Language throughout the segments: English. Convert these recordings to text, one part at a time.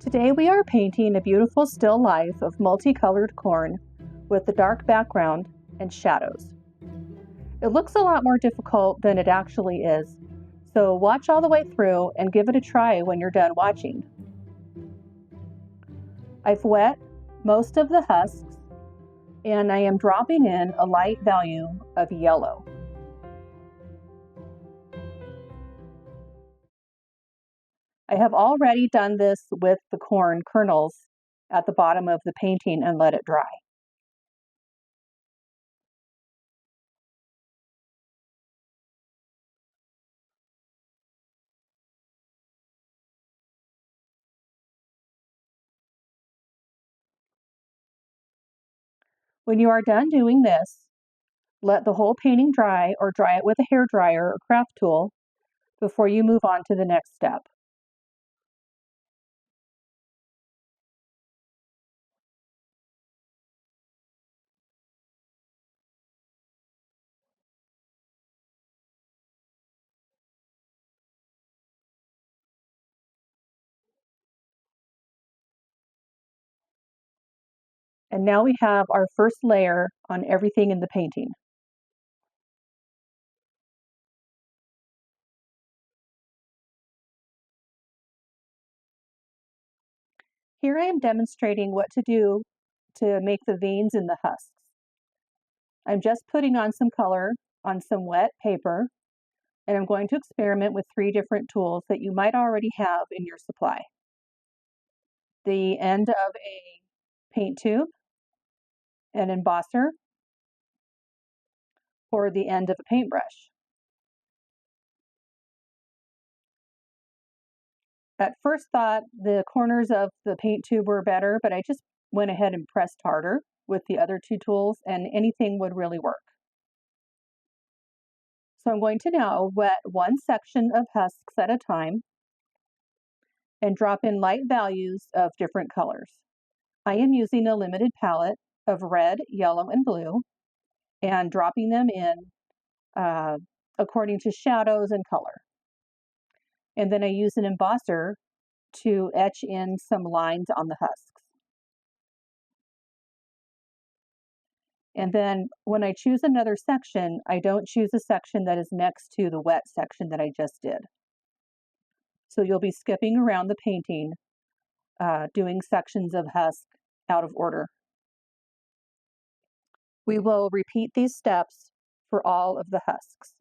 Today we are painting a beautiful still life of multicolored corn with the dark background and shadows. It looks a lot more difficult than it actually is, so watch all the way through and give it a try when you're done watching. I've wet most of the husks and I am dropping in a light value of yellow. I have already done this with the corn kernels at the bottom of the painting and let it dry. When you are done doing this, let the whole painting dry or dry it with a hair dryer or craft tool before you move on to the next step. And now we have our first layer on everything in the painting. Here I am demonstrating what to do to make the veins in the husks. I'm just putting on some color on some wet paper, and I'm going to experiment with 3 different tools that you might already have in your supply. The end of a paint tube, an embosser, or the end of a paintbrush. At first thought, the corners of the paint tube were better, but I just went ahead and pressed harder with the other 2 tools, and anything would really work. So I'm going to now wet one section of husks at a time and drop in light values of different colors. I am using a limited palette of red, yellow, and blue and dropping them in according to shadows and color. And then I use an embosser to etch in some lines on the husks. And then when I choose another section, I don't choose a section that is next to the wet section that I just did. So you'll be skipping around the painting, doing sections of husk out of order. We will repeat these steps for all of the husks.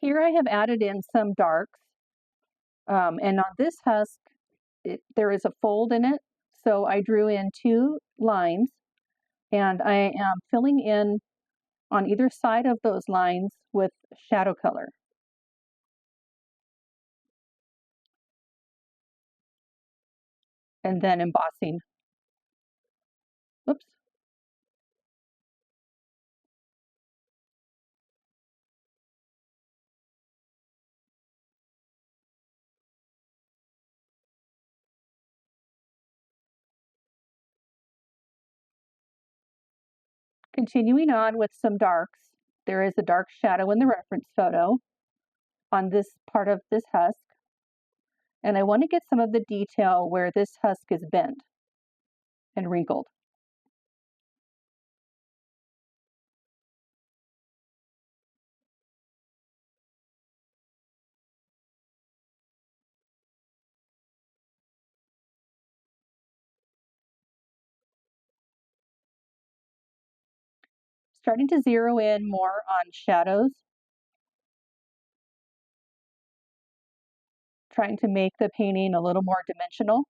Here I have added in some darks, and on this husk, there is a fold in it, so I drew in 2 lines, and I am filling in on either side of those lines with shadow color. And then embossing. Oops. Continuing on with some darks, there is a dark shadow in the reference photo on this part of this husk, and I want to get some of the detail where this husk is bent and wrinkled. Starting to zero in more on shadows, trying to make the painting a little more dimensional.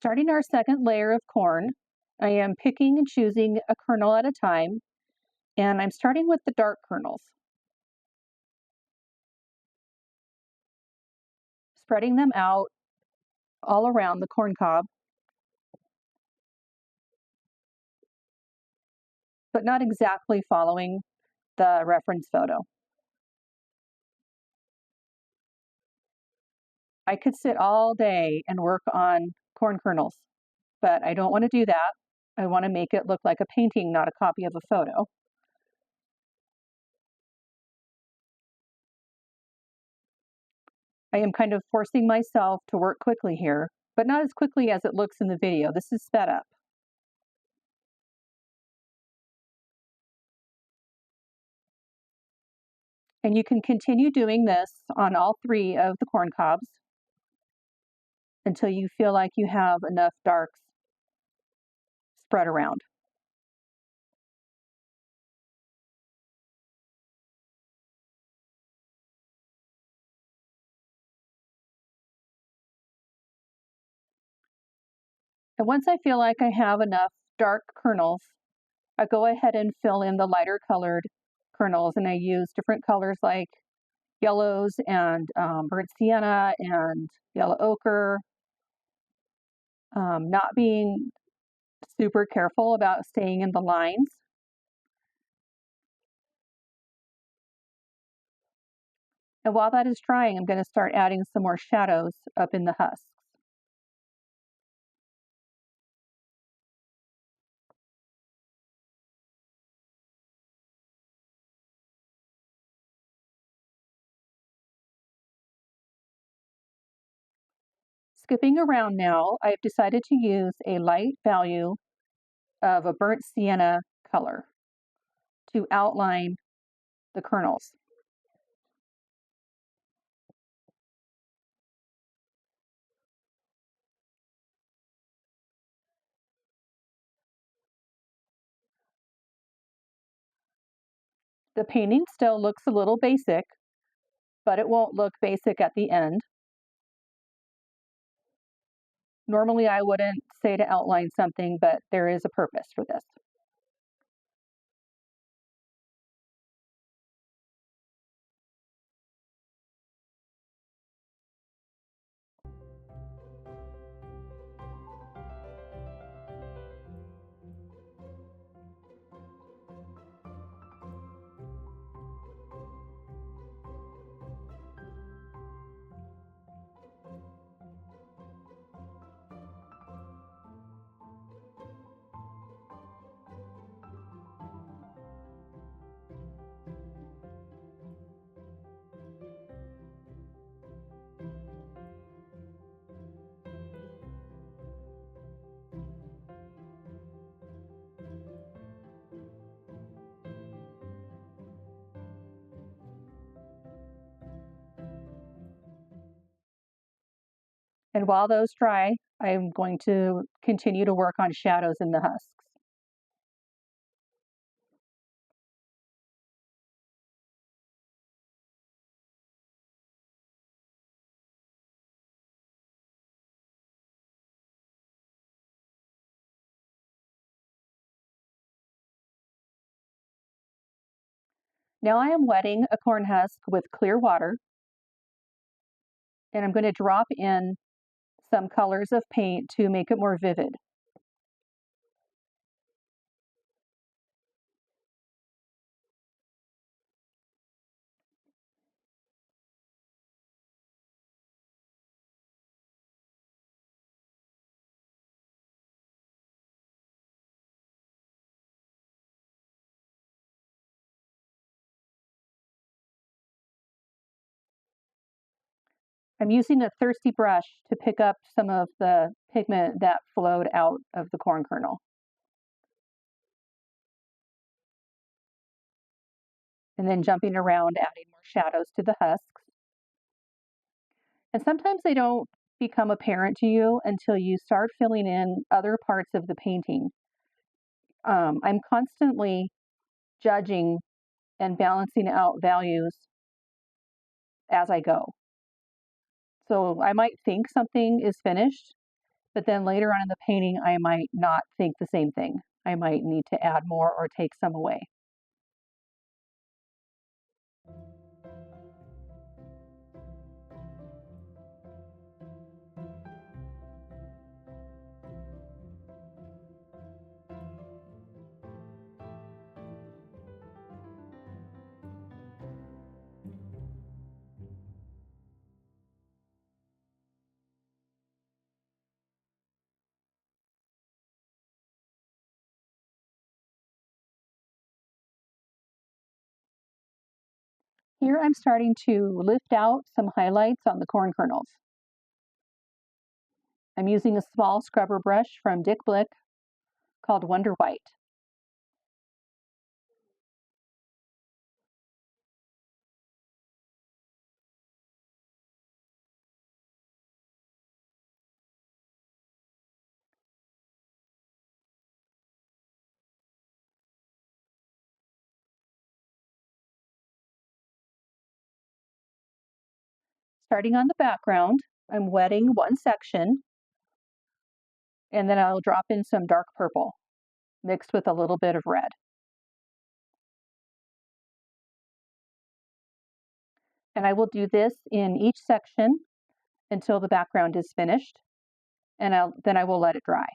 Starting our second layer of corn, I am picking and choosing a kernel at a time, and I'm starting with the dark kernels, spreading them out all around the corn cob, but not exactly following the reference photo. I could sit all day and work on corn kernels, but I don't want to do that. I want to make it look like a painting, not a copy of a photo. I am kind of forcing myself to work quickly here, but not as quickly as it looks in the video. This is sped up. And you can continue doing this on all three of the corn cobs until you feel like you have enough darks spread around. And once I feel like I have enough dark kernels, I go ahead and fill in the lighter colored kernels, and I use different colors like yellows and burnt sienna and yellow ochre, not being super careful about staying in the lines. And while that is drying, I'm going to start adding some more shadows up in the husks. Skipping around now, I've decided to use a light value of a burnt sienna color to outline the kernels. The painting still looks a little basic, but it won't look basic at the end. Normally, I wouldn't say to outline something, but there is a purpose for this. And while those dry, I'm going to continue to work on shadows in the husks. Now I am wetting a corn husk with clear water, and I'm going to drop in some colors of paint to make it more vivid. I'm using a thirsty brush to pick up some of the pigment that flowed out of the corn kernel. And then jumping around, adding more shadows to the husks. And sometimes they don't become apparent to you until you start filling in other parts of the painting. I'm constantly judging and balancing out values as I go. So I might think something is finished, but then later on in the painting, I might not think the same thing. I might need to add more or take some away. Here I'm starting to lift out some highlights on the corn kernels. I'm using a small scrubber brush from Dick Blick called Wonder White. Starting on the background, I'm wetting one section, and then I'll drop in some dark purple mixed with a little bit of red. And I will do this in each section until the background is finished, and then I will let it dry.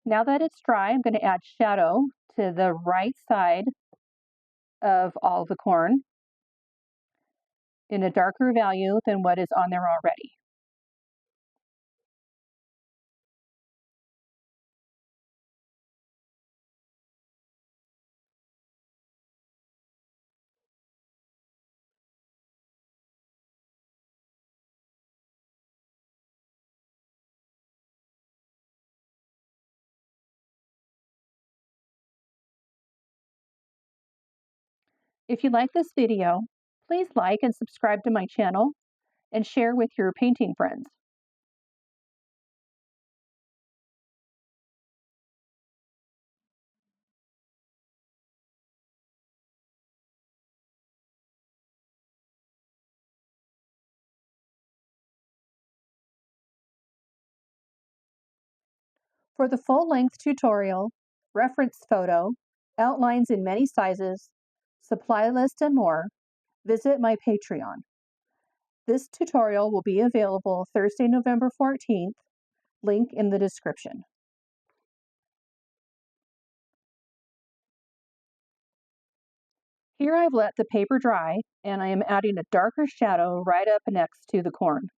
Now that it's dry, I'm going to add shadow to the right side of all the corn in a darker value than what is on there already. If you like this video, please like and subscribe to my channel and share with your painting friends. For the full-length tutorial, reference photo, outlines in many sizes, supply list, and more, visit my Patreon. This tutorial will be available Thursday, November 14th, link in the description. Here I've let the paper dry, and I am adding a darker shadow right up next to the corn.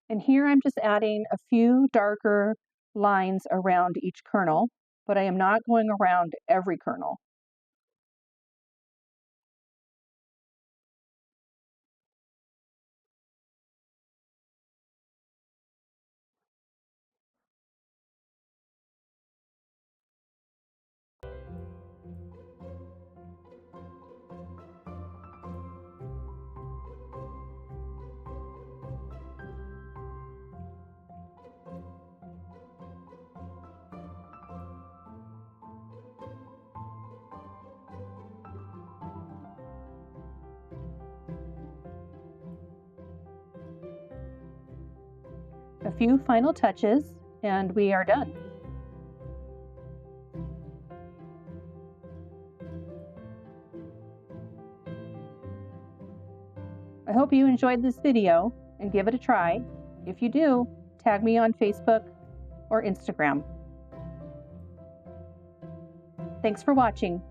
And here I'm just adding a few darker lines around each kernel, but I am not going around every kernel. A few final touches, and we are done. I hope you enjoyed this video and give it a try. If you do, tag me on Facebook or Instagram. Thanks for watching.